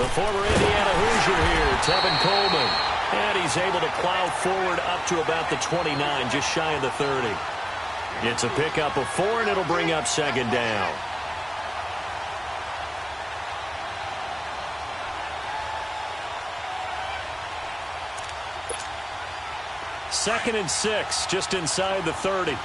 The former Indiana Hoosier here, Tevin Coleman. And he's able to plow forward up to about the 29, just shy of the 30. It's a pickup of 4, and it'll bring up second down. Second and 6, just inside the 30.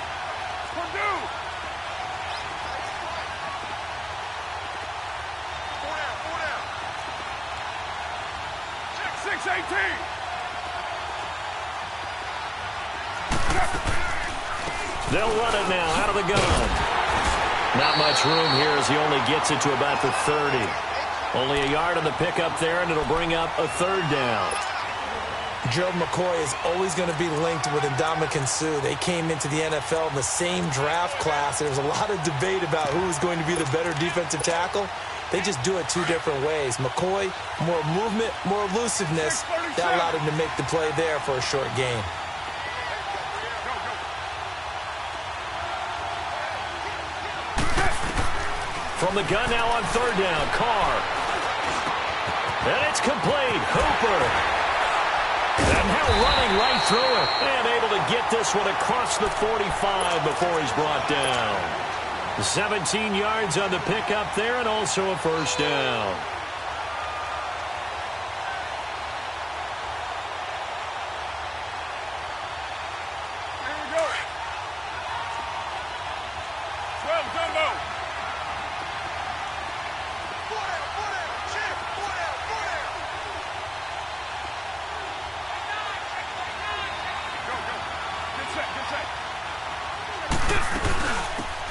They'll run it now out of the gun. Not much room here as he only gets it to about the 30. Only a yard on the pickup there, and it'll bring up a third down. Gerald McCoy is always going to be linked with Ndamukong Suh. They came into the NFL in the same draft class. There's a lot of debate about who is going to be the better defensive tackle. They just do it two different ways. McCoy, more movement, more elusiveness. That allowed him to make the play there for a short gain. From the gun now on third down, Carr. And it's complete. Hooper. And now running right through it. And able to get this one across the 45 before he's brought down. 17 yards on the pickup there, and also a first down.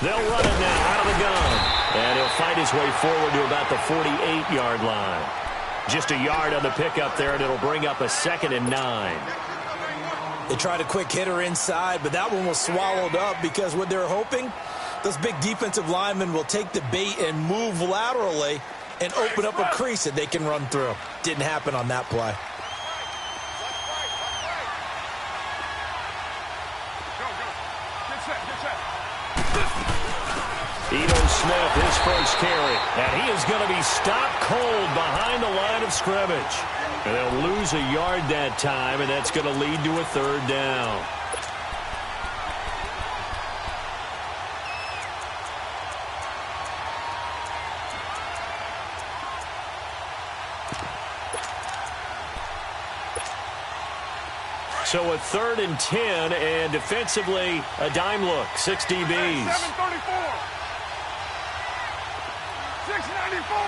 They'll run it now out of the gun. And he'll fight his way forward to about the 48-yard line. Just a yard on the pickup there, and it'll bring up a 2nd and 9. They tried a quick hitter inside, but that one was swallowed up because what they're hoping, those big defensive linemen will take the bait and move laterally and open up a crease that they can run through. Didn't happen on that play. Ito Smith, his first carry. And he is going to be stopped cold behind the line of scrimmage. And they'll lose a yard that time, and that's going to lead to a third down. So a 3rd and 10, and defensively, a dime look. 6 DBs. 734. 694.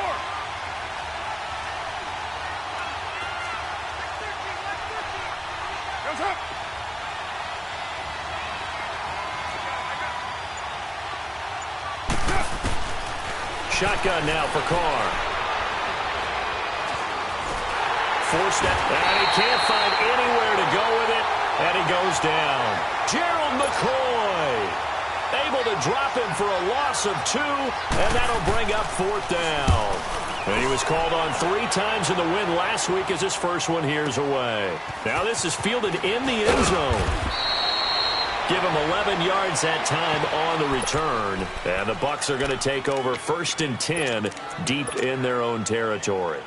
Goes up. Shotgun now for Carr. Forced it, and he can't find anywhere to go with it, and he goes down. Gerald McCoy able to drop him for a loss of 2, and that'll bring up 4th down. And he was called on 3 times in the win last week as his first one here's away. Now this is fielded in the end zone. Give him 11 yards that time on the return, and the Bucs are going to take over 1st and 10 deep in their own territory.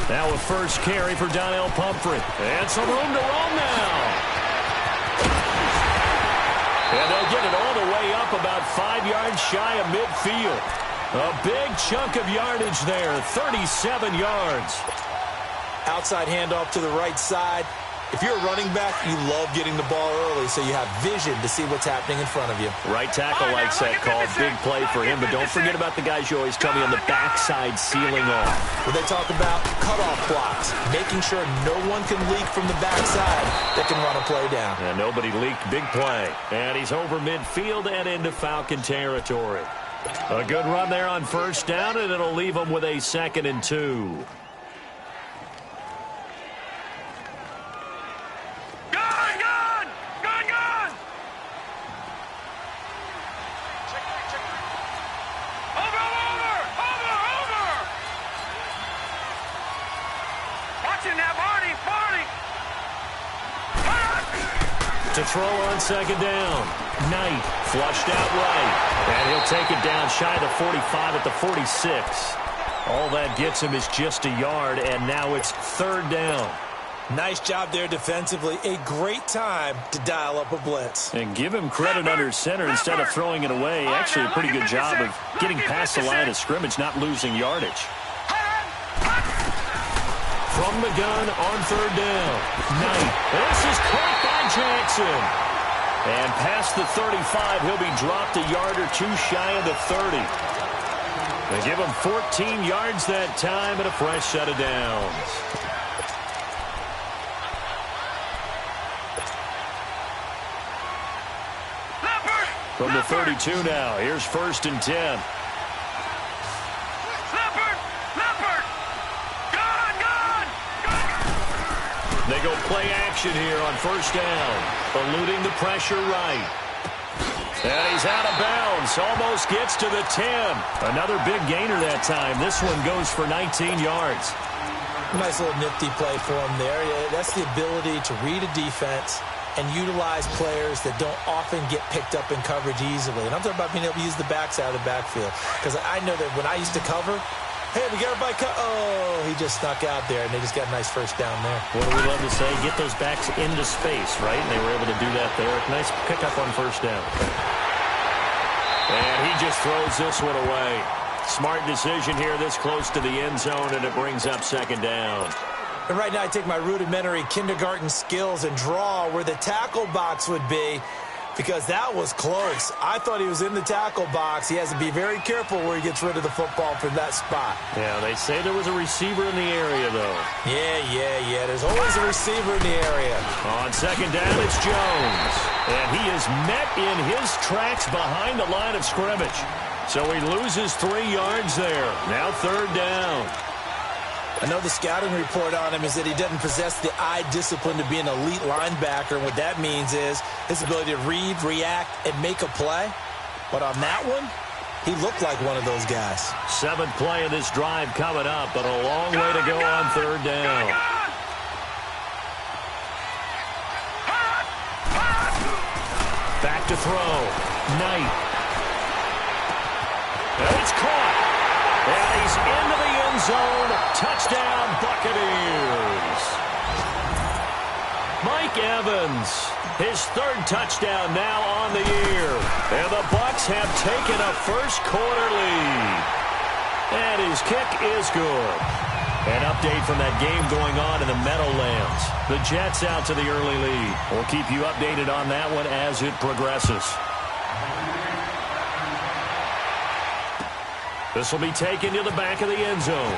Now a first carry for Donnell Pumphrey. And some room to roam now. And they'll get it all the way up about 5 yards shy of midfield. A big chunk of yardage there, 37 yards. Outside handoff to the right side. If you're a running back, you love getting the ball early so you have vision to see what's happening in front of you. Right tackle likes that call. Big play for him, but don't forget about the guys you always tell me on the backside sealing off. Well, they talk about cutoff blocks, making sure no one can leak from the backside that can run a play down. And nobody leaked. Big play. And he's over midfield and into Falcon territory. A good run there on first down, and it'll leave him with a 2nd and 2. To throw on second down. Knight flushed out right. And he'll take it down shy of the 45 at the 46. All that gets him is just a yard, and now it's third down. Nice job there defensively. A great time to dial up a blitz. And give him credit under center instead of throwing it away. Actually, a pretty good job of getting past the line of scrimmage, not losing yardage. From the gun on third down. Knight. This is caught by Jackson. And past the 35, he'll be dropped a yard or two shy of the 30. They give him 14 yards that time and a fresh set of downs. From the 32 now, here's first and 10. They go play action here on first down. Eluding the pressure right. And he's out of bounds. Almost gets to the 10. Another big gainer that time. This one goes for 19 yards. Nice little nifty play for him there. Yeah, that's the ability to read a defense and utilize players that don't often get picked up in coverage easily. And I'm talking about being able to use the backside of the backfield. Because I know that when I used to cover, hey, we got everybody cut. Oh, he just snuck out there, and they just got a nice first down there. What do we love to say? Get those backs into space, right? And they were able to do that there. Nice pickup on first down. And he just throws this one away. Smart decision here this close to the end zone, and it brings up second down. And right now I take my rudimentary kindergarten skills and draw where the tackle box would be, because that was close. I thought he was in the tackle box. He has to be very careful where he gets rid of the football from that spot. Yeah, they say there was a receiver in the area, though. Yeah. There's always a receiver in the area. On second down, it's Jones. And he is met in his tracks behind the line of scrimmage. So he loses 3 yards there. Now third down. I know the scouting report on him is that he doesn't possess the eye discipline to be an elite linebacker. What that means is his ability to read, react, and make a play. But on that one, he looked like one of those guys. 7th play of this drive coming up, but a long way to go on third down. Back to throw. Knight. And it's caught. And he's into the end zone. Touchdown, Buccaneers. Mike Evans, his 3rd touchdown now on the year. And the Bucs have taken a first-quarter lead. And his kick is good. An update from that game going on in the Meadowlands. The Jets out to the early lead. We'll keep you updated on that one as it progresses. This will be taken to the back of the end zone.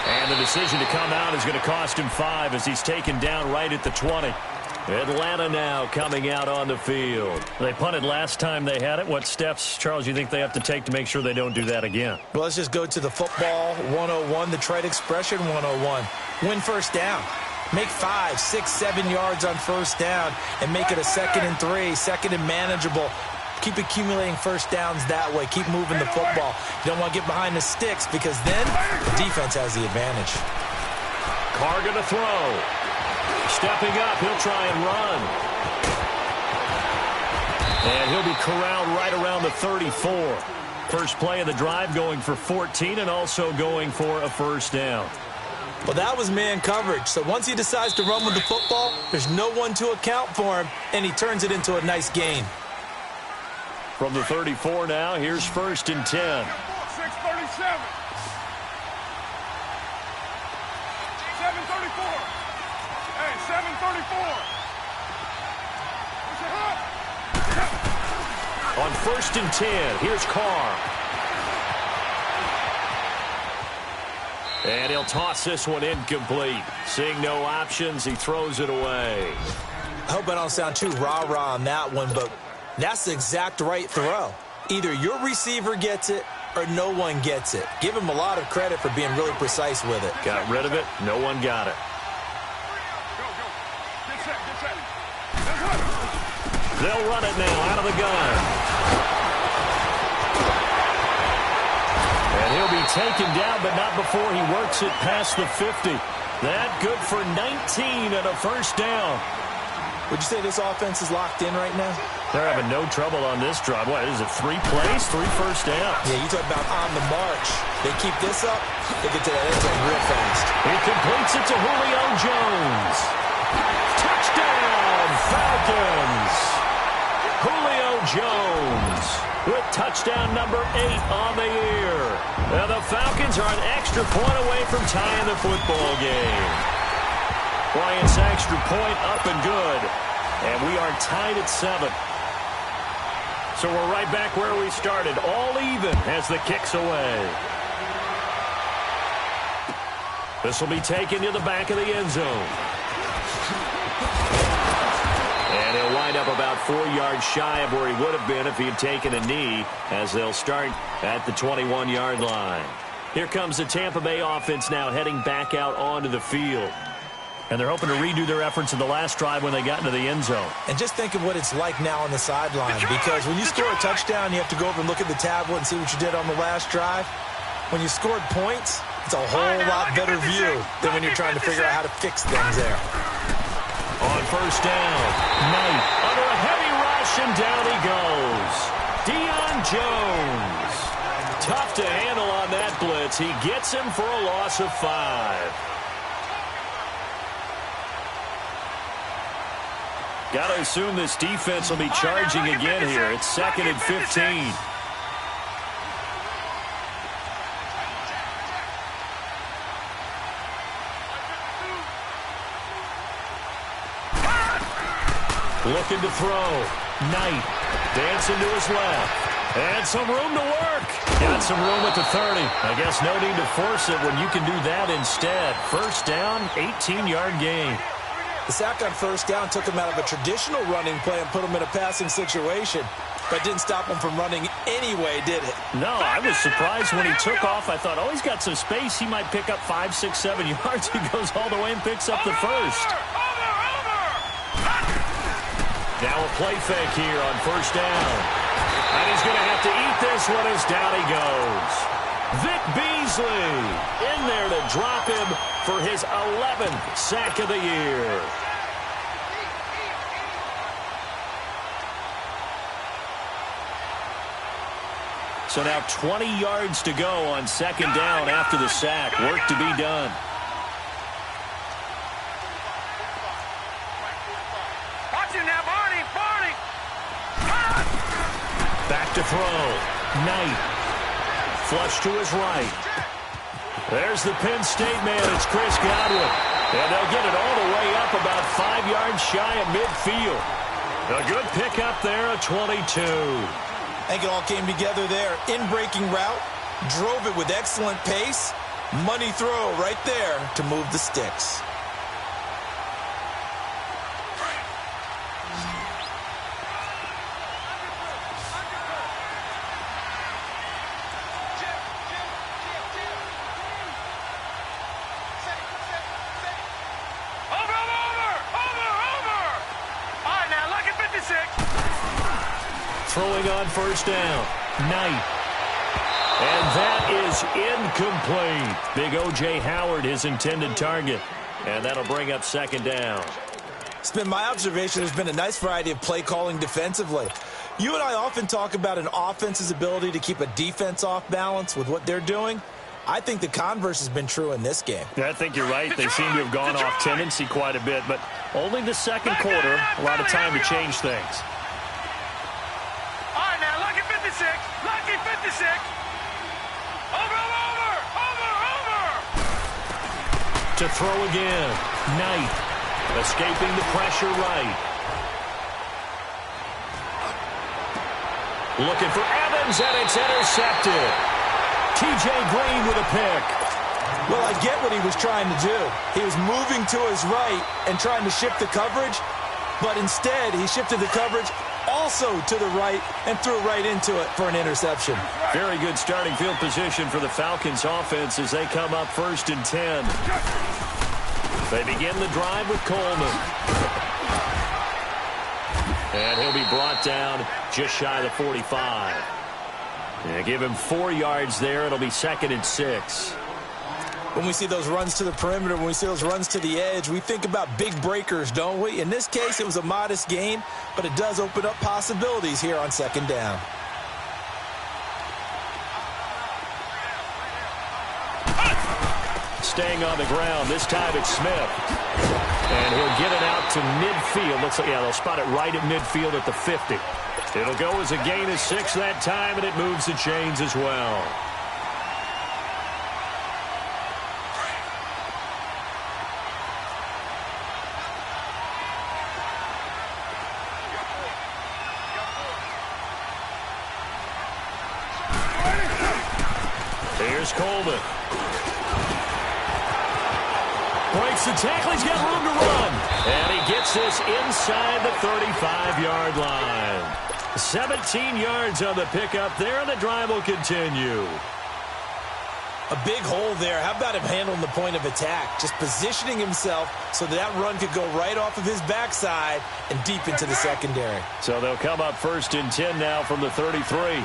And the decision to come out is going to cost him 5 as he's taken down right at the 20. Atlanta now coming out on the field. They punted last time they had it. What steps, Charles, you think they have to take to make sure they don't do that again? Well, let's just go to the football 101, the trade expression 101. Win first down. Make 5, 6, 7 yards on first down and make it a 2nd and 3, 2nd and manageable. Keep accumulating first downs that way. Keep moving the football. You don't want to get behind the sticks because then the defense has the advantage. Carr going to throw. Stepping up, he'll try and run. And he'll be corralled right around the 34. First play of the drive going for 14 and also going for a first down. Well, that was man coverage. So once he decides to run with the football, there's no one to account for him, and he turns it into a nice gain. From the 34 now, here's first and 10. 6:37. Hey, 7:34. On first and 10, here's Carr. And he'll toss this one incomplete. Seeing no options, he throws it away. I hope I don't sound too rah-rah on that one, but that's the exact right throw. Either your receiver gets it or no one gets it. Give him a lot of credit for being really precise with it. Got rid of it. No one got it. Go. Get set. They'll run it now out of the gun. And he'll be taken down, but not before he works it past the 50. That good for 19 and a first down. Would you say this offense is locked in right now? They're having no trouble on this drive. What is it, 3 plays, 3 first downs? Yeah, you talk about on the march. They keep this up, they get to that end zone real fast. He completes it to Julio Jones. Touchdown, Falcons! Julio Jones with touchdown number 8 on the year. Now the Falcons are an extra point away from tying the football game. Bryant's extra point up and good. And we are tied at 7. So we're right back where we started, all even as the kick's away. This will be taken to the back of the end zone. And he'll wind up about 4 yards shy of where he would have been if he had taken a knee, as they'll start at the 21-yard line. Here comes the Tampa Bay offense now heading back out onto the field. And they're hoping to redo their efforts in the last drive when they got into the end zone. And just think of what it's like now on the sideline, because when you score a touchdown, you have to go over and look at the tablet and see what you did on the last drive. When you scored points, it's a whole lot better view than when you're trying to figure out how to fix things there. On first down, Knight under a heavy rush, and down he goes. Deion Jones. Tough to handle on that blitz. He gets him for a loss of 5. Got to assume this defense will be charging again here. It's 2nd and 15. Looking to throw. Knight dancing to his left. And some room to work. Got some room at the 30. I guess no need to force it when you can do that instead. First down, 18-yard gain. The sack on first down took him out of a traditional running play and put him in a passing situation, but didn't stop him from running anyway, did it? No, I was surprised when he took off. I thought, oh, he's got some space. He might pick up 5, 6, 7 yards. He goes all the way and picks up the first. Now a play fake here on first down. And he's going to have to eat this one as down he goes. Vic Beasley in there to drop him for his 11th sack of the year. So now 20 yards to go on second down after the sack. Work to be done. Watch him now, Barney. Back to throw. Knight. Flush to his right. There's the Penn State man. It's Chris Godwin. And they'll get it all the way up about 5 yards shy of midfield. A good pickup there, a 22. I think it all came together there. In-breaking route, drove it with excellent pace. Money throw right there to move the sticks. Throwing on first down. Knight. And that is incomplete. Big O.J. Howard, his intended target. And that'll bring up second down. It's been my observation there's been a nice variety of play calling defensively. You and I often talk about an offense's ability to keep a defense off balance with what they're doing. I think the converse has been true in this game. Yeah, I think you're right. They seem to have gone off tendency quite a bit, but only the second quarter, a lot of time to change things. Lucky 56. Over. To throw again. Knight escaping the pressure right. Looking for Evans, and it's intercepted. T.J. Green with a pick. Well, I get what he was trying to do. He was moving to his right and trying to shift the coverage, but instead he shifted the coverage also to the right and threw right into it for an interception. Very good starting field position for the Falcons offense as they come up 1st and 10. They begin the drive with Coleman. And he'll be brought down just shy of the 45. Yeah, give him 4 yards there. It'll be 2nd and 6. When we see those runs to the perimeter, when we see those runs to the edge, we think about big breakers, don't we? In this case, it was a modest gain, but it does open up possibilities here on second down. Staying on the ground. This time it's Smith. And he'll get it out to midfield. Looks like, yeah, they'll spot it right at midfield at the 50. It'll go as a gain of 6 that time, and it moves the chains as well. Here's Coleman. Breaks the tackle. He's got room to run. And he gets this inside the 35-yard line. 17 yards on the pickup there, and the drive will continue. A big hole there. How about him handling the point of attack? Just positioning himself so that run could go right off of his backside and deep into the secondary. So they'll come up 1st and 10 now from the 33.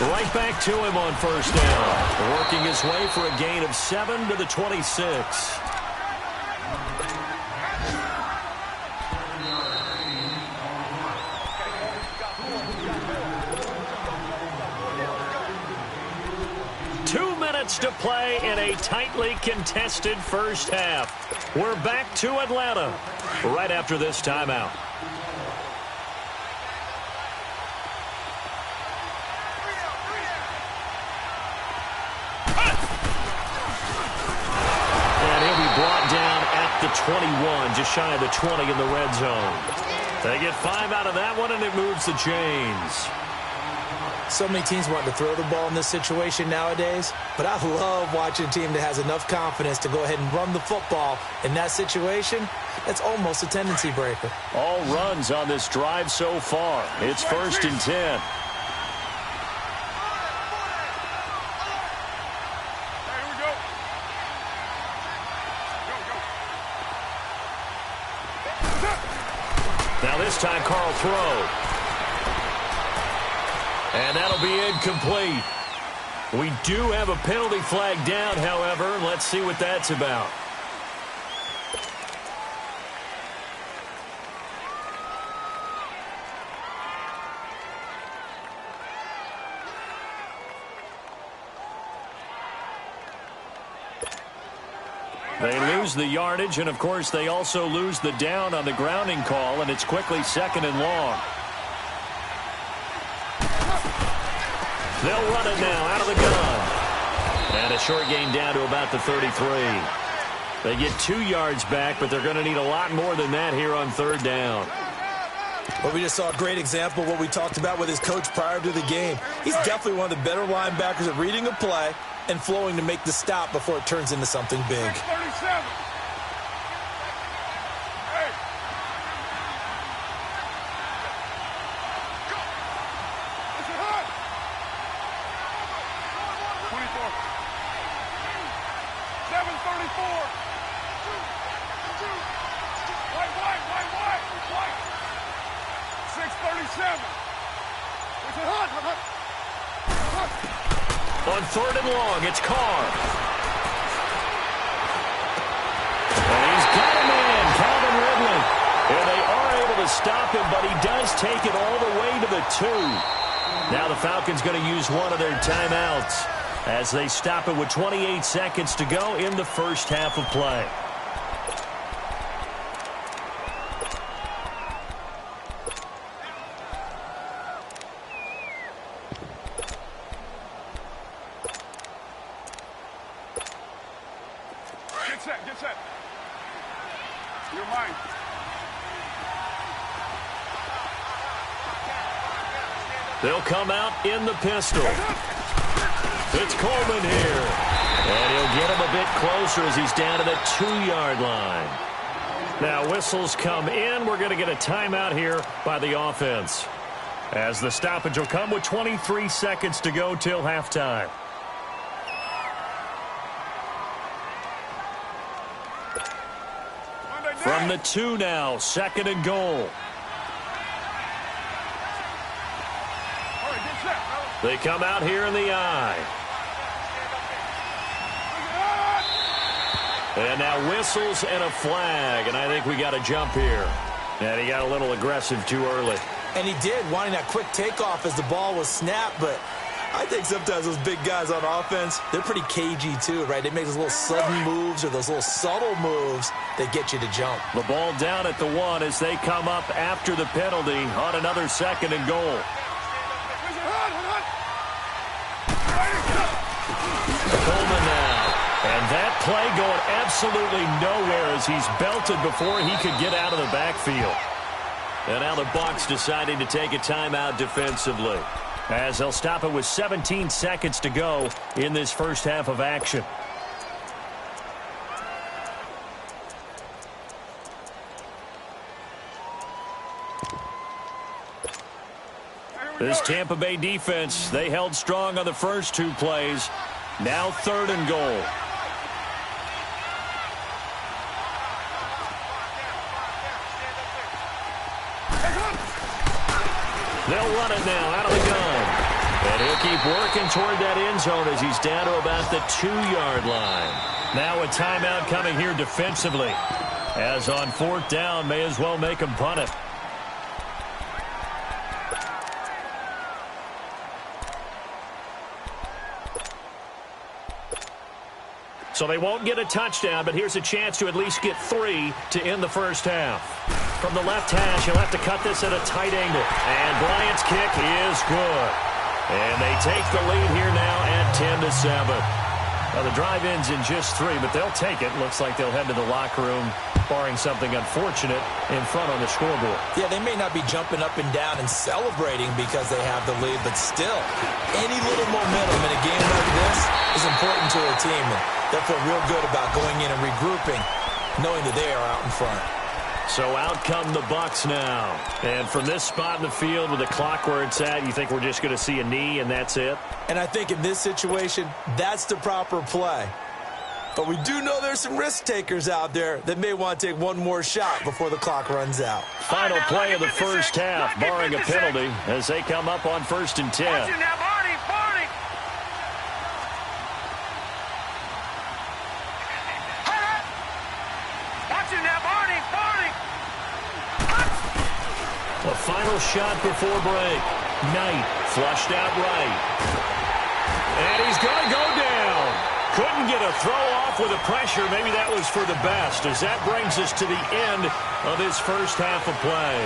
Right back to him on 1st down. Working his way for a gain of 7 to the 26. To play in a tightly contested first half. We're back to Atlanta right after this timeout. And he'll be brought down at the 21, just shy of the 20 in the red zone. They get 5 out of that one, and it moves the chains. So many teams want to throw the ball in this situation nowadays, but I love watching a team that has enough confidence to go ahead and run the football. In that situation, that's almost a tendency breaker. All runs on this drive so far. It's 1st and 10. Now this time, Carl throw. And that'll be incomplete. We do have a penalty flag down, however. Let's see what that's about. They lose the yardage, and of course they also lose the down on the grounding call, and it's quickly 2nd and long. They'll run it now out of the gun. And a short gain down to about the 33. They get 2 yards back, but they're going to need a lot more than that here on 3rd down. Well, we just saw a great example of what we talked about with his coach prior to the game. He's definitely one of the better linebackers at reading a play and flowing to make the stop before it turns into something big. 37. On 3rd and long, it's Carr. And he's got a man, Calvin Ridley. And they are able to stop him, but he does take it all the way to the 2. Now the Falcons going to use one of their timeouts as they stop it with 28 seconds to go in the first half of play. Get set. You're mine. They'll come out in the pistol. It's Coleman here. And he'll get him a bit closer as he's down to the 2-yard line. Now whistles come in. We're going to get a timeout here by the offense, as the stoppage will come with 23 seconds to go till halftime. From the 2 now, 2nd and goal. They come out here in the eye. And now whistles and a flag, and I think we got a jump here. And he got a little aggressive too early. And he did, wanting that quick takeoff as the ball was snapped, but I think sometimes those big guys on offense, they're pretty cagey too, right? They make those little sudden moves or those little subtle moves that get you to jump. The ball down at the 1 as they come up after the penalty on another 2nd and goal. Coleman now. And that play going absolutely nowhere as he's belted before he could get out of the backfield. And now the Bucs deciding to take a timeout defensively, as they'll stop it with 17 seconds to go in this first half of action. This Tampa Bay defense, they held strong on the first 2 plays. Now 3rd and goal. They'll run it now out of the gun. And he'll keep working toward that end zone as he's down to about the 2-yard line. Now a timeout coming here defensively. As on 4th down, may as well make him punt it. So they won't get a touchdown, but here's a chance to at least get 3 to end the first half. From the left hash, he'll have to cut this at a tight angle. And Bryant's kick is good. And they take the lead here now at 10-7. Now the drive ends in just 3, but they'll take it. Looks like they'll head to the locker room, barring something unfortunate in front on the scoreboard. Yeah, they may not be jumping up and down and celebrating because they have the lead, but still, any little momentum in a game like this is important to a team. And they'll feel real good about going in and regrouping, knowing that they are out in front. So out come the Bucs now. And from this spot in the field with the clock where it's at, you think we're just going to see a knee and that's it? And I think in this situation, that's the proper play. But we do know there's some risk takers out there that may want to take one more shot before the clock runs out. Final play of the first half, barring a penalty, as they come up on 1st and 10. A final shot before break. Knight flushed out right. And he's going to go down. Couldn't get a throw off with the pressure. Maybe that was for the best, as that brings us to the end of this first half of play.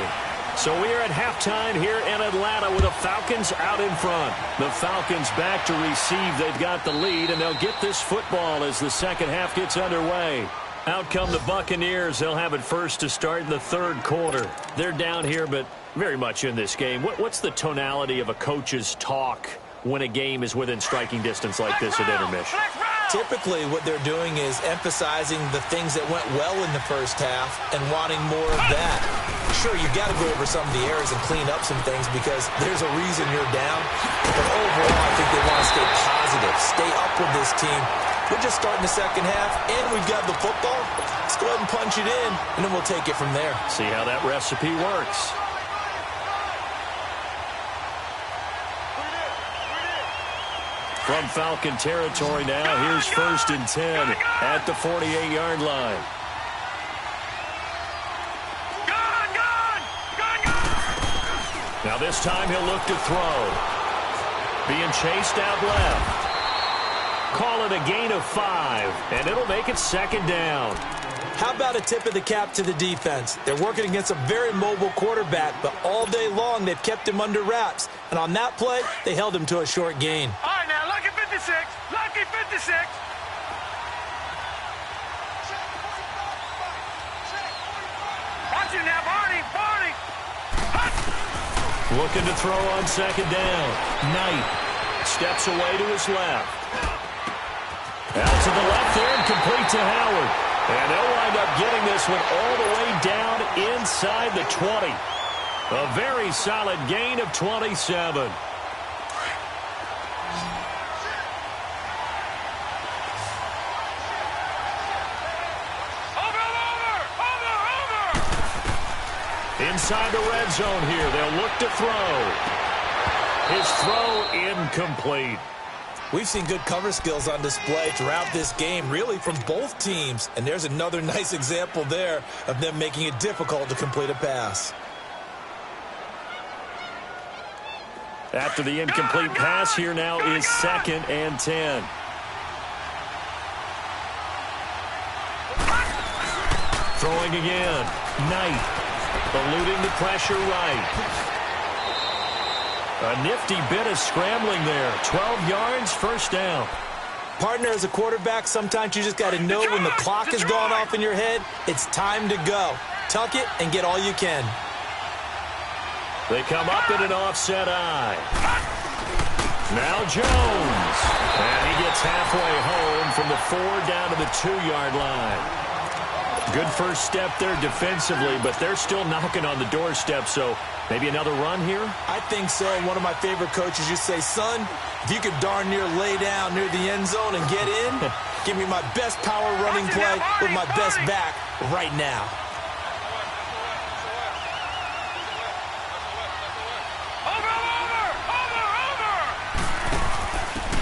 So we are at halftime here in Atlanta with the Falcons out in front. The Falcons back to receive. They've got the lead, and they'll get this football as the second half gets underway. Out come the Buccaneers. They'll have it first to start in the 3rd quarter. They're down here, but very much in this game. What's the tonality of a coach's talk when a game is within striking distance like this at intermission? Typically, what they're doing is emphasizing the things that went well in the first half and wanting more of that. Sure, you've got to go over some of the areas and clean up some things because there's a reason you're down. But overall, I think they want to stay positive, stay up with this team. We're just starting the second half, and we've got the football. Let's go ahead and punch it in, and then we'll take it from there. See how that recipe works. From Falcon territory now, here's 1st and 10 at the 48-yard line. Now this time he'll look to throw. Being chased out left. Call it a gain of 5, and it'll make it 2nd down. How about a tip of the cap to the defense? They're working against a very mobile quarterback, but all day long they've kept him under wraps. And on that play, they held him to a short gain. All right, now, lucky 56. Lucky 56. Watch it now, Barney. Barney. Looking to throw on 2nd down. Knight steps away to his left. Out to the left there and complete to Howard. And they'll wind up getting this one all the way down inside the 20. A very solid gain of 27. Inside the red zone here. They'll look to throw. His throw incomplete. We've seen good cover skills on display throughout this game, really from both teams. And there's another nice example there of them making it difficult to complete a pass. After the incomplete pass, here now is 2nd and 10. Throwing again. Knight. Eluding the pressure right. A nifty bit of scrambling there. 12 yards, first down. Partner, as a quarterback, sometimes you just got to know when the clock has gone off in your head, it's time to go. Tuck it and get all you can. They come up in an offset eye. Now Jones. And he gets halfway home from the 4 down to the 2-yard line. Good first step there defensively, but they're still knocking on the doorstep, so maybe another run here? I think so. One of my favorite coaches used to say, son, if you could darn near lay down near the end zone and get in, give me my best power running play with my best back right now.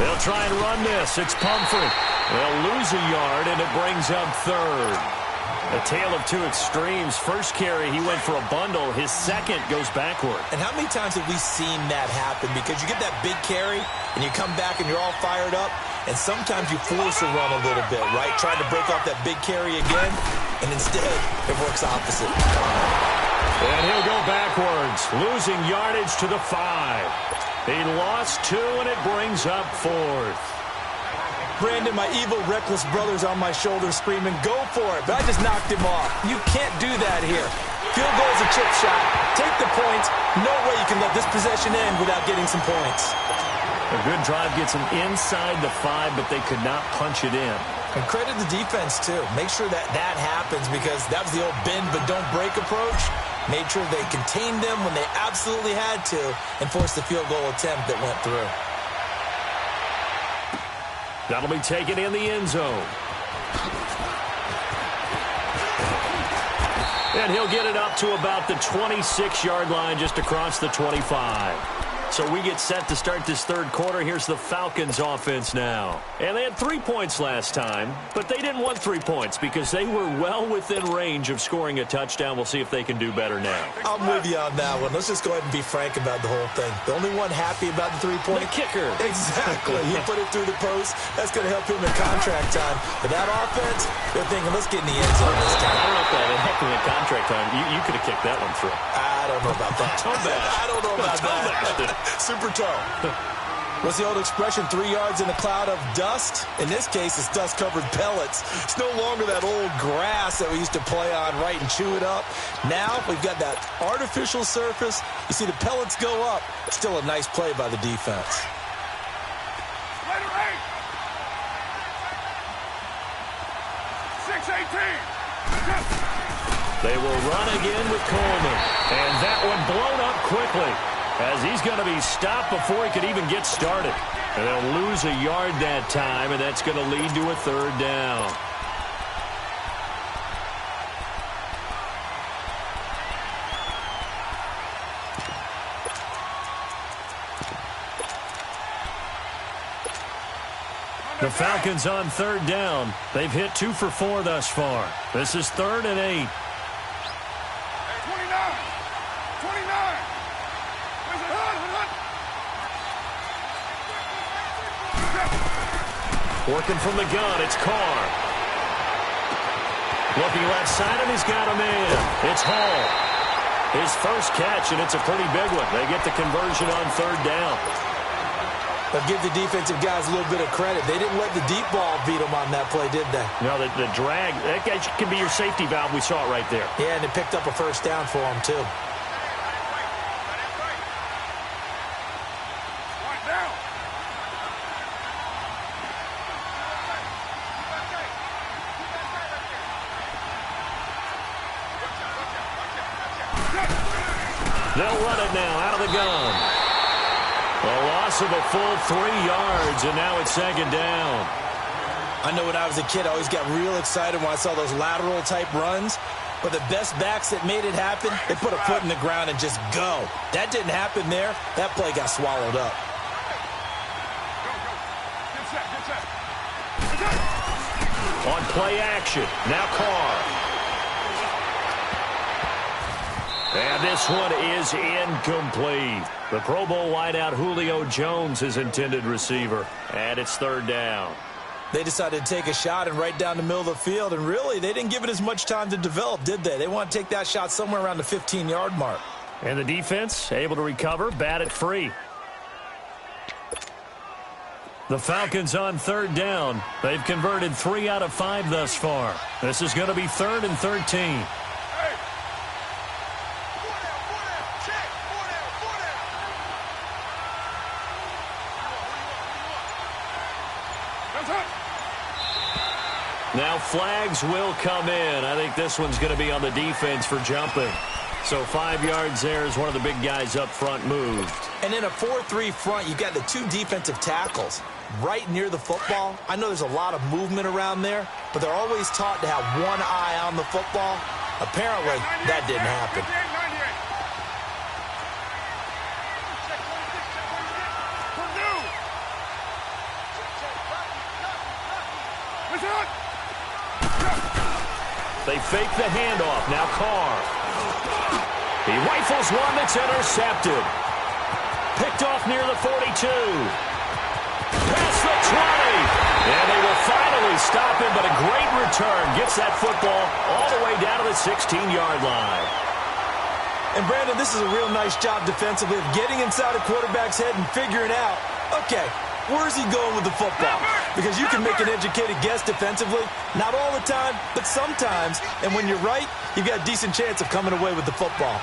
They'll try and run this. It's Pumphrey. They'll lose a yard, and it brings up 3rd. A tale of two extremes. First carry, he went for a bundle. His second goes backward. And how many times have we seen that happen? Because you get that big carry, and you come back, and you're all fired up, and sometimes you force a run a little bit, right? Trying to break off that big carry again, and instead, it works opposite. And he'll go backwards, losing yardage to the 5. He lost 2, and it brings up 4th. Brandon, my evil, reckless brother's on my shoulder screaming, go for it, but I just knocked him off. You can't do that here. Field goal is a chip shot. Take the points. No way you can let this possession end without getting some points. A good drive gets them inside the 5, but they could not punch it in. And credit the defense, too. Make sure that happens, because that was the old bend but don't break approach. Made sure they contained them when they absolutely had to and forced the field goal attempt that went through. That'll be taken in the end zone. And he'll get it up to about the 26-yard line, just across the 25. So we get set to start this 3rd quarter. Here's the Falcons offense now. And they had 3 points last time, but they didn't want 3 points because they were well within range of scoring a touchdown. We'll see if they can do better now. I'm with you on that one. Let's just go ahead and be frank about the whole thing. The only one happy about the 3-point? The kicker. Exactly. He put it through the post. That's going to help him in contract time. But that offense, they're thinking, let's get in the end zone this time. I don't know if that helped him in contract time. You could have kicked that one through. I don't know about that. I don't know about that. Super toe. What's the old expression, 3 yards in a cloud of dust? In this case, it's dust-covered pellets. It's no longer that old grass that we used to play on, right, and chew it up. Now, we've got that artificial surface. You see the pellets go up. Still a nice play by the defense. Later 8. 6-18. They will run again with Coleman. And that one blown up quickly, as he's going to be stopped before he could even get started. And they'll lose a yard that time, and that's going to lead to a 3rd down. The Falcons on 3rd down. They've hit 2 for 4 thus far. This is 3rd and 8. 29. Working from the gun, it's Carr. Looking left side, and he's got a man. It's Hall. His first catch, and it's a pretty big one. They get the conversion on 3rd down. But give the defensive guys a little bit of credit. They didn't let the deep ball beat them on that play, did they? No, the drag, that guy can be your safety valve. We saw it right there. Yeah, and it picked up a first down for them, too. They'll run it now out of the gun. A loss of a full 3 yards, and now it's 2nd down. I know when I was a kid, I always got real excited when I saw those lateral-type runs. But the best backs that made it happen, they put a foot in the ground and just go. That didn't happen there. That play got swallowed up. On play action, now Carr. And this one is incomplete. The Pro Bowl wideout Julio Jones is intended receiver. And it's third down. They decided to take a shot and right down the middle of the field, and really, they didn't give it as much time to develop, did they? They want to take that shot somewhere around the 15-yard mark. And the defense able to recover, bat it free. The Falcons on third down. They've converted 3 out of 5 thus far. This is going to be 3rd and 13. Now flags will come in. I think this one's going to be on the defense for jumping. So 5 yards there as one of the big guys up front moved. And in a 4-3 front, you've got the 2 defensive tackles right near the football. I know there's a lot of movement around there, but they're always taught to have one eye on the football. Apparently, that didn't happen. They fake the handoff. Now Carr. He rifles one that's intercepted. Picked off near the 42. Past the 20. And they will finally stop him, but a great return. Gets that football all the way down to the 16-yard line. And, Brandon, this is a real nice job defensively of getting inside a quarterback's head and figuring out, okay, where's he going with the football? Because you can make an educated guess defensively. Not all the time, but sometimes. And when you're right, you've got a decent chance of coming away with the football.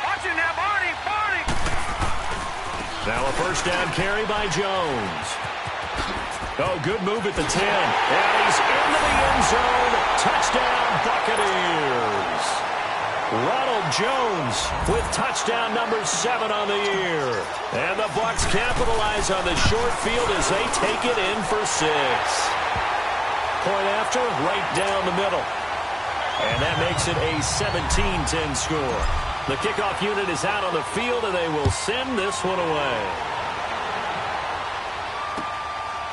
Watch it now, Barney! Barney! Now a first down carry by Jones. Oh, good move at the 10. And he's into the end zone. Touchdown, Buccaneers. Ronald Jones with touchdown number 7 on the year. And the Bucs capitalize on the short field as they take it in for 6. Point after, right down the middle. And that makes it a 17-10 score. The kickoff unit is out on the field, and they will send this one away.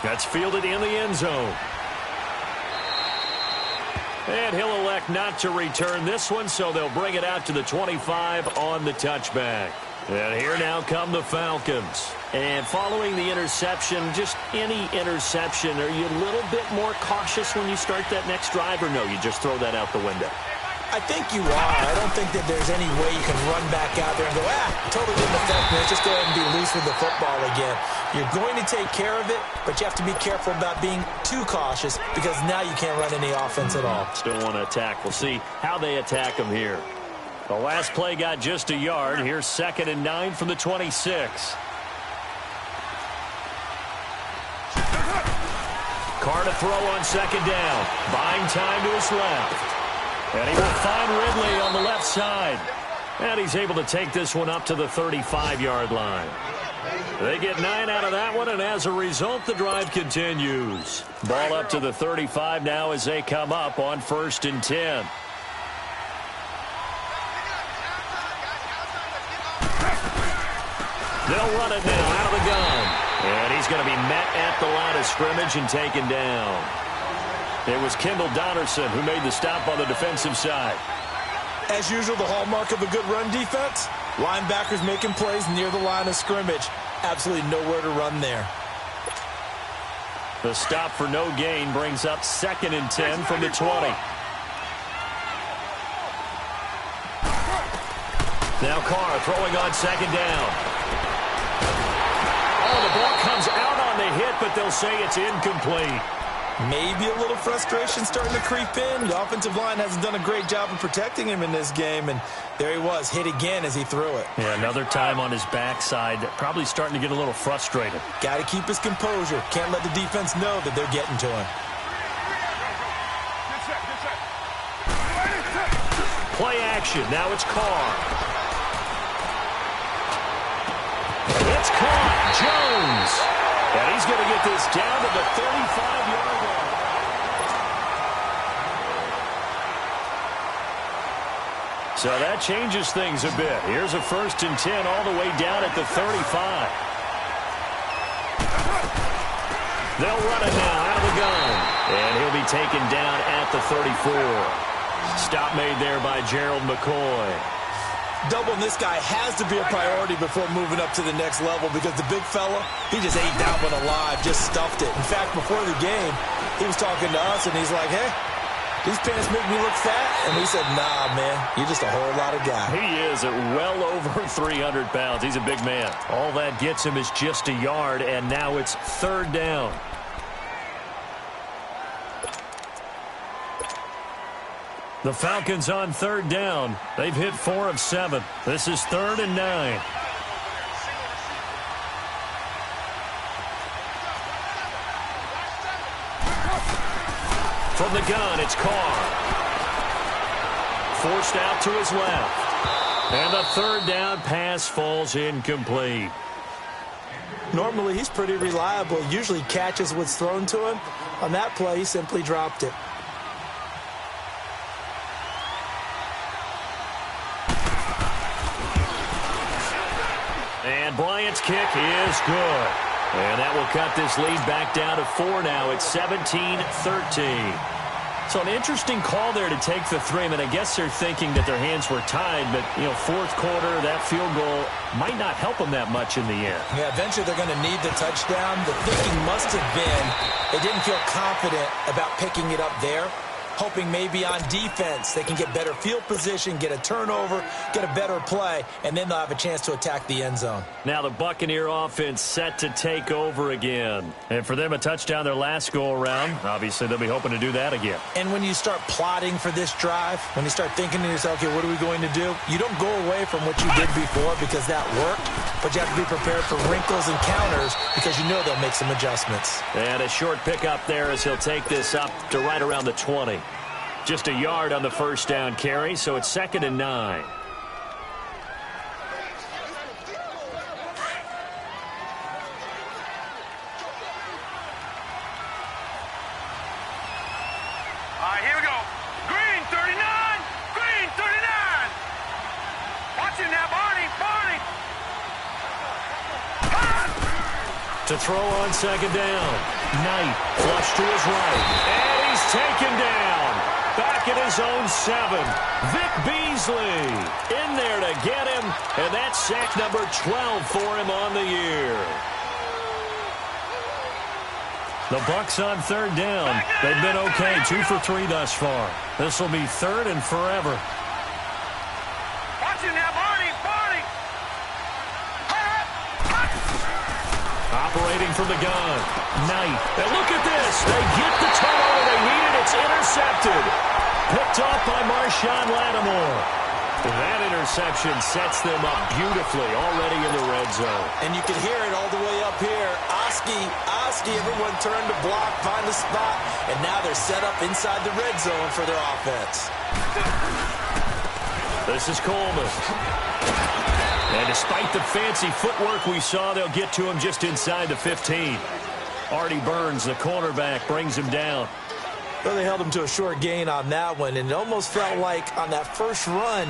That's fielded in the end zone. And he'll elect not to return this one, so they'll bring it out to the 25 on the touchback. And here now come the Falcons. And following the interception, just any interception, are you a little bit more cautious when you start that next drive, or no, you just throw that out the window? I think you are. I don't think that there's any way you can run back out there and go, totally didn't affect me. Let's just go ahead and be loose with the football again. You're going to take care of it, but you have to be careful about being too cautious because now you can't run any offense at all. Still want to attack. We'll see how they attack them here. The last play got just a yard. Here's 2nd and 9 from the 26. Carr to throw on 2nd down. Buying time to his left. And he will find Ridley on the left side. And he's able to take this one up to the 35-yard line. They get 9 out of that one, and as a result, the drive continues. Ball up to the 35 now as they come up on 1st and 10. They'll run it now out of the gun. And he's going to be met at the line of scrimmage and taken down. It was Kendall Donnerson who made the stop on the defensive side. As usual, the hallmark of a good run defense, linebackers making plays near the line of scrimmage. Absolutely nowhere to run there. The stop for no gain brings up 2nd and 10 from the 20. Now Carr throwing on 2nd down. Oh, the ball comes out on the hit, but they'll say it's incomplete. Maybe a little frustration starting to creep in. The offensive line hasn't done a great job of protecting him in this game, and there he was, hit again as he threw it. Yeah, another time on his backside, probably starting to get a little frustrated. Got to keep his composure. Can't let the defense know that they're getting to him. Play action. Now it's Carr. It's caught. Jones. And he's going to get this down to the 35-yard line. So that changes things a bit. Here's a 1st and 10 all the way down at the 35. They'll run it now out of the gun. And he'll be taken down at the 34. Stop made there by Gerald McCoy. Doubling this guy has to be a priority before moving up to the next level because the big fella, he just ate that one alive, just stuffed it. In fact, before the game, he was talking to us, and he's like, hey, these pants make me look fat. And we said, nah, man, you're just a whole lot of guy. He is at well over 300 pounds. He's a big man. All that gets him is just a yard, and now it's 3rd down. The Falcons on 3rd down. They've hit 4 of 7. This is 3rd and 9. From the gun, it's Carr. Forced out to his left. And the 3rd down pass falls incomplete. Normally, he's pretty reliable. Usually catches what's thrown to him. On that play, he simply dropped it. And Bryant's kick is good. And that will cut this lead back down to 4 now. It's 17-13. So an interesting call there to take the 3. I mean, I guess they're thinking that their hands were tied, but, you know, 4th quarter, that field goal might not help them that much in the end. Yeah, eventually they're going to need the touchdown. The thinking must have been they didn't feel confident about picking it up there, hoping maybe on defense they can get better field position, get a turnover, get a better play, and then they'll have a chance to attack the end zone. Now the Buccaneer offense set to take over again. And for them, a touchdown their last go-around. Obviously, they'll be hoping to do that again. And when you start plotting for this drive, when you start thinking to yourself, okay, what are we going to do? You don't go away from what you did before because that worked, but you have to be prepared for wrinkles and counters because you know they'll make some adjustments. And a short pickup there as he'll take this up to right around the 20. Just a yard on the 1st down carry, so it's 2nd and 9. All right, here we go. Green 39. Green 39. Watch it now, Barney. Barney. To throw on 2nd down. Knight flush to his right. And he's taken down. Back at his own 7. Vic Beasley in there to get him. And that's sack number 12 for him on the year. The Bucs on 3rd down. They've been okay. 2 for 3 thus far. This will be 3rd and forever. Watch it now, Barney. Barney. Operating from the gun. Knight. And look at this. They get the turnover they needed. It's intercepted. Picked off by Marshawn Lattimore. That interception sets them up beautifully already in the red zone. And you can hear it all the way up here. Oski, everyone turned to block, find a spot, and now they're set up inside the red zone for their offense. This is Coleman. And despite the fancy footwork we saw, they'll get to him just inside the 15. Artie Burns, the cornerback, brings him down. Well, they held him to a short gain on that one, and it almost felt like on that first run,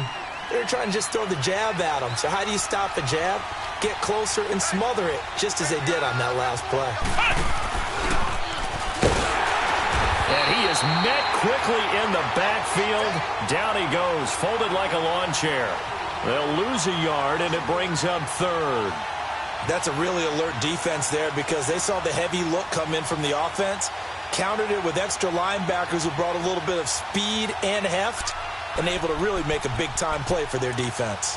they were trying to just throw the jab at him. So how do you stop a jab? Get closer and smother it, just as they did on that last play. And he is met quickly in the backfield. Down he goes, folded like a lawn chair. They'll lose a yard, and it brings up 3rd. That's a really alert defense there because they saw the heavy look come in from the offense, countered it with extra linebackers who brought a little bit of speed and heft, and able to really make a big-time play for their defense.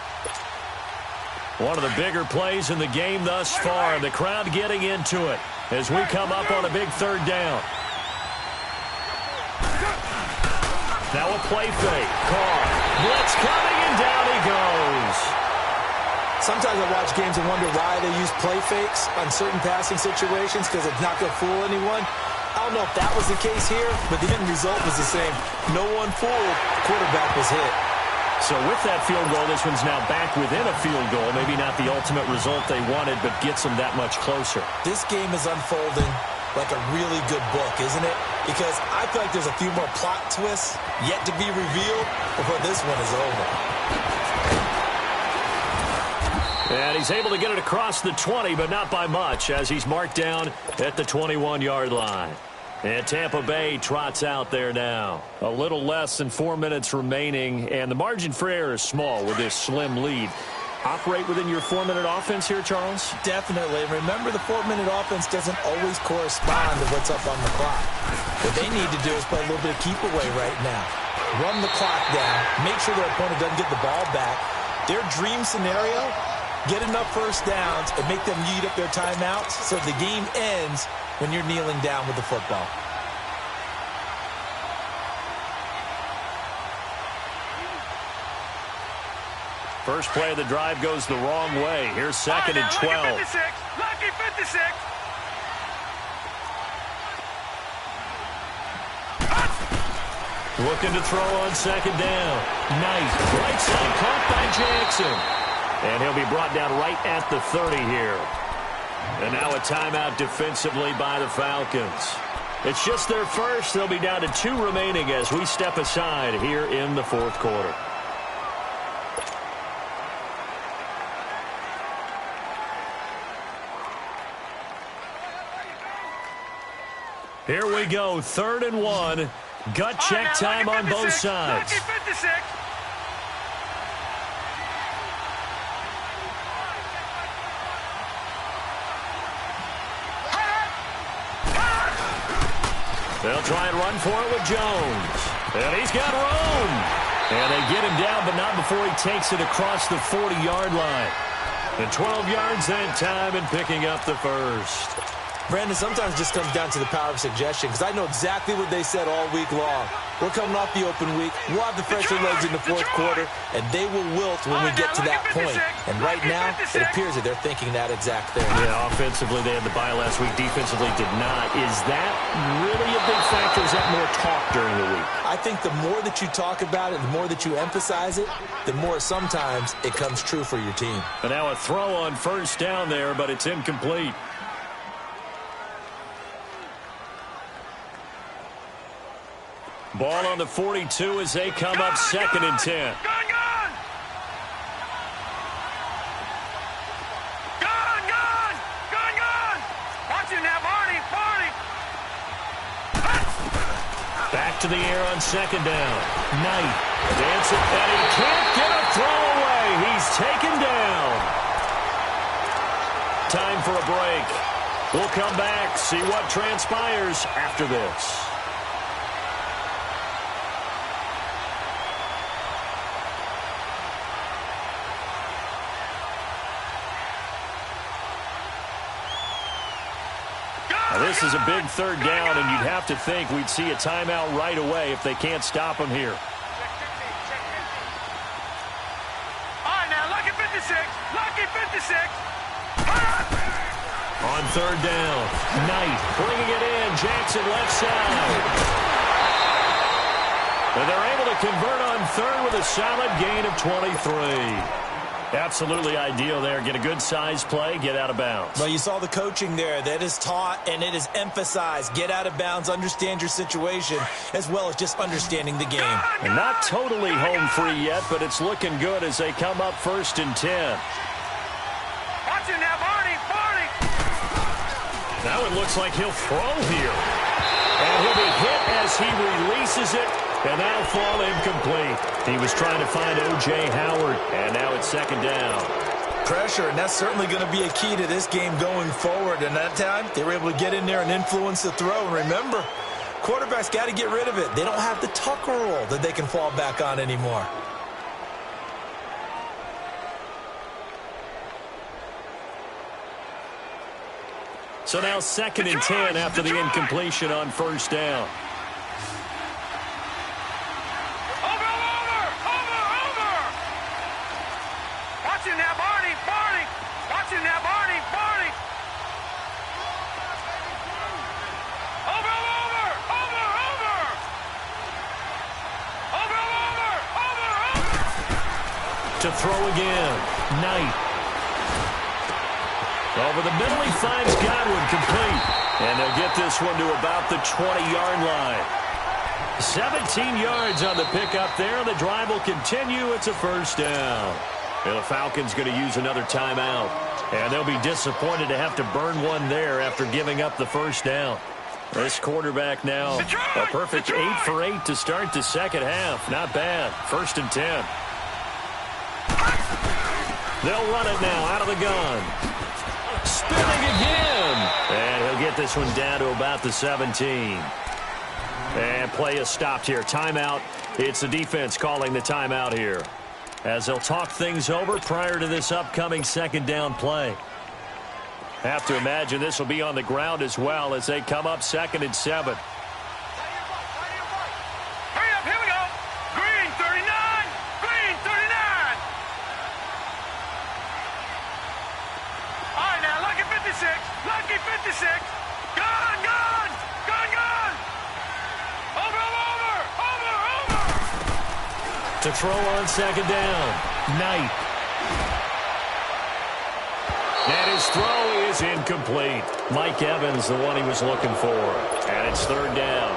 One of the bigger plays in the game thus far. The crowd getting into it as we come up on a big 3rd down. Now a play fake. Carr. Blitz coming, and down he goes. Sometimes I watch games and wonder why they use play fakes on certain passing situations because it's not going to fool anyone. I don't know if that was the case here, but the end result was the same. No one fooled. Quarterback was hit. So with that field goal, this one's now back within a field goal. Maybe not the ultimate result they wanted, but gets them that much closer. This game is unfolding like a really good book, isn't it? Because I feel like there's a few more plot twists yet to be revealed before this one is over. And he's able to get it across the 20, but not by much, as he's marked down at the 21-yard line. And Tampa Bay trots out there now. A little less than 4 minutes remaining, and the margin for error is small with this slim lead. Operate within your 4-minute offense here, Charles? Definitely. Remember, the 4-minute offense doesn't always correspond to what's up on the clock. What they need to do is play a little bit of keep away right now. Run the clock down. Make sure their opponent doesn't get the ball back. Their dream scenario, get enough first downs and make them eat up their timeouts so the game ends when you're kneeling down with the football. First play of the drive goes the wrong way. Here's second and 12. Lucky 56. Lucky 56. Looking to throw on second down. Nice. Right side caught by Jackson. And he'll be brought down right at the 30 here. And now a timeout defensively by the Falcons. It's just their first. They'll be down to 2 remaining as we step aside here in the fourth quarter. Here we go, 3rd and 1. Gut check time on both sides. Lucky 56. They'll try and run for it with Jones. And he's got room. And they get him down, but not before he takes it across the 40-yard line. And 12 yards that time and picking up the first. Brandon, sometimes it just comes down to the power of suggestion, because I know exactly what they said all week long. We're coming off the open week. We'll have the fresher legs in the fourth quarter, and they will wilt when we get to that point. And right now, it appears that they're thinking that exact thing. Yeah, offensively, they had the bye last week. Defensively, did not. Is that really a big factor? Is that more talk during the week? I think the more that you talk about it, the more that you emphasize it, the more sometimes it comes true for your team. And now a throw on first down there, but it's incomplete. Ball on the 42 as they come up 2nd and 10. Gone! Watching that, Barney! Back to the air on 2nd down. Knight dancing, and he can't get a throw away. He's taken down. Time for a break. We'll come back, see what transpires after this. This is a big 3rd down, and you'd have to think we'd see a timeout right away if they can't stop him here. All right, now, lucky 56. Lucky 56. On 3rd down, Knight bringing it in. Jackson left side. And they're able to convert on 3rd with a solid gain of 23. Absolutely ideal there. Get a good size play, get out of bounds. Well, you saw the coaching there. That is taught and it is emphasized. Get out of bounds, understand your situation, as well as just understanding the game. And not totally home free yet, but it's looking good as they come up 1st and 10. Watching now, Barney! Now it looks like he'll throw here. And he'll be hit as he releases it. And that'll fall incomplete. He was trying to find O.J. Howard, and now it's 2nd down. Pressure, and that's certainly going to be a key to this game going forward. And that time, they were able to get in there and influence the throw. And remember, quarterbacks got to get rid of it. They don't have the Tucker rule that they can fall back on anymore. So now 2nd and 10 after the incompletion on 1st down. To throw again. Knight. Over the middle, he finds Godwin complete. And they'll get this one to about the 20-yard line. 17 yards on the pickup there. The drive will continue. It's a first down. And the Falcons going to use another timeout. And they'll be disappointed to have to burn one there after giving up the first down. This quarterback now, a perfect 8 for 8 to start the second half. Not bad. 1st and 10. They'll run it now out of the gun. Spinning again. And he'll get this one down to about the 17. And play is stopped here. Timeout. It's the defense calling the timeout here, as they'll talk things over prior to this upcoming second down play. Have to imagine this will be on the ground as well as they come up 2nd and 7. Hurry up, here we go. Green 39, green 39. All right, now, lucky 56, lucky 56. Gun, gun, gun, gun. Over. To throw on 2nd down, Knight. And his throw is incomplete. Mike Evans, the one he was looking for. And it's 3rd down.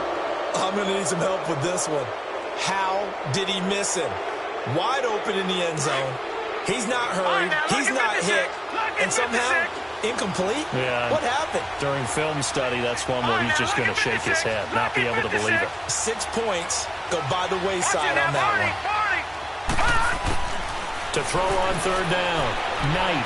I'm going to need some help with this one. How did he miss him? Wide open in the end zone. He's not hurried. He's not hit. And somehow, incomplete? Yeah. What happened? During film study, that's one where he's just going to shake his head, not be able to believe it. 6 points go by the wayside on that one. To throw on 3rd down, Knight.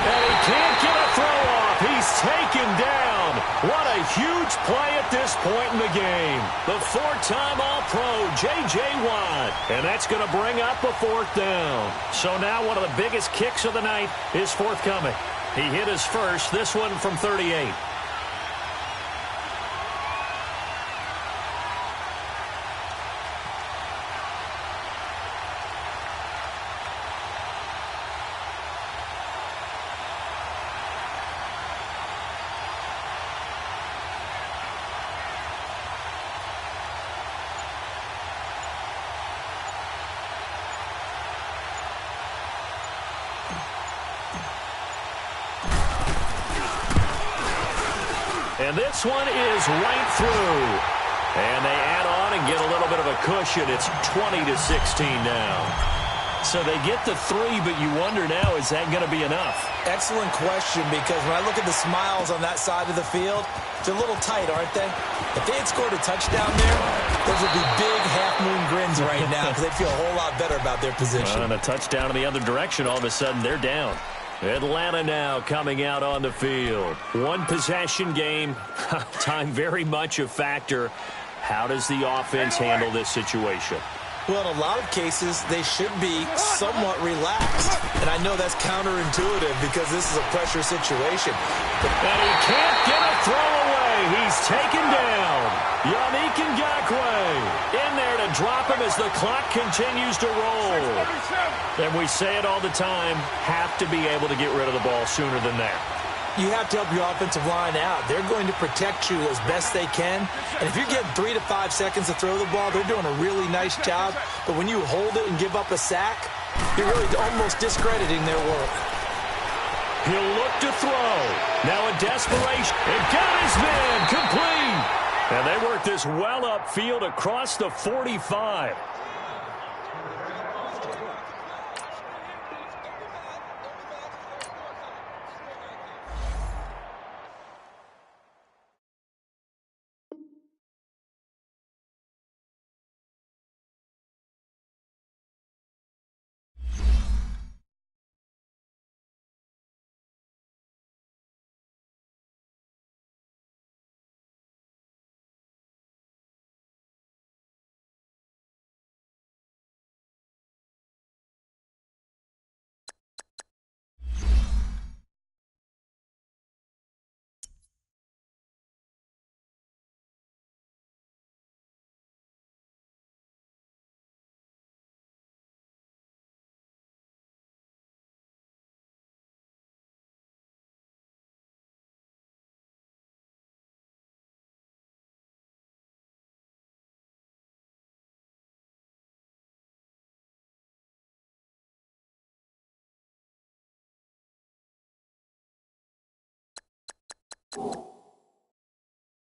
And he can't get a throw off. He's taken down. What a huge play at this point in the game. The 4-time All-Pro, J.J. Watt. And that's going to bring up a 4th down. So now one of the biggest kicks of the night is forthcoming. He hit his first, this one from 38. And this one is right through. And they add on and get a little bit of a cushion. It's 20-16 now. So they get the 3, but you wonder now, is that going to be enough? Excellent question, because when I look at the smiles on that side of the field, they're a little tight, aren't they? If they had scored a touchdown there, those would be big half-moon grins right now because they'd feel a whole lot better about their position. And a touchdown in the other direction, all of a sudden they're down. Atlanta now coming out on the field. One possession game. Time very much a factor. How does the offense handle this situation? Well, in a lot of cases, they should be somewhat relaxed. And I know that's counterintuitive because this is a pressure situation. And he can't get a throw away. He's taken down. Yannick Ngakoue in there to drop him as the clock continues to roll. And we say it all the time, have to be able to get rid of the ball sooner than that. You have to help your offensive line out. They're going to protect you as best they can. And if you're getting 3 to 5 seconds to throw the ball, they're doing a really nice job. But when you hold it and give up a sack, you're really almost discrediting their work. He'll look to throw. Now in desperation. And got his man complete. And they work this well upfield across the 45.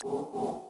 it.